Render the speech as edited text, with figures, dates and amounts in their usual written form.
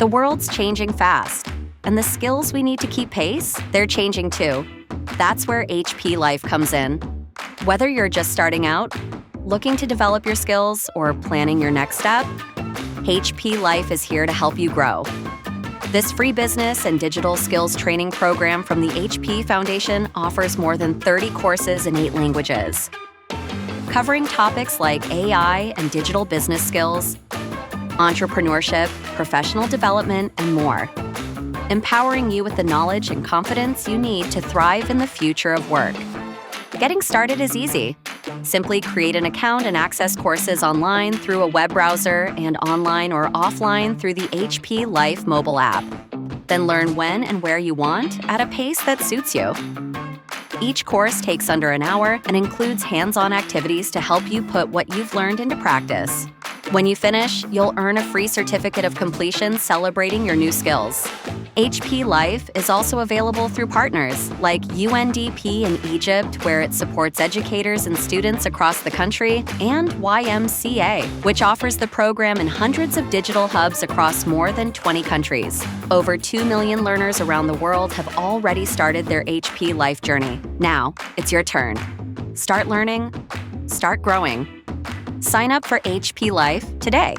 The world's changing fast, and the skills we need to keep pace, they're changing too. That's where HP Life comes in. Whether you're just starting out, looking to develop your skills, or planning your next step, HP Life is here to help you grow. This free business and digital skills training program from the HP Foundation offers more than 30 courses in 8 languages, covering topics like AI and digital business skills, entrepreneurship, professional development, and more, empowering you with the knowledge and confidence you need to thrive in the future of work. Getting started is easy. Simply create an account and access courses online through a web browser and online or offline through the HP Life mobile app. Then learn when and where you want at a pace that suits you. Each course takes under an hour and includes hands-on activities to help you put what you've learned into practice. When you finish, you'll earn a free certificate of completion celebrating your new skills. HP Life is also available through partners like UNDP in Egypt, where it supports educators and students across the country, and YMCA, which offers the program in hundreds of digital hubs across more than 20 countries. Over 2 million learners around the world have already started their HP Life journey. Now, it's your turn. Start learning, start growing. Sign up for HP Life today.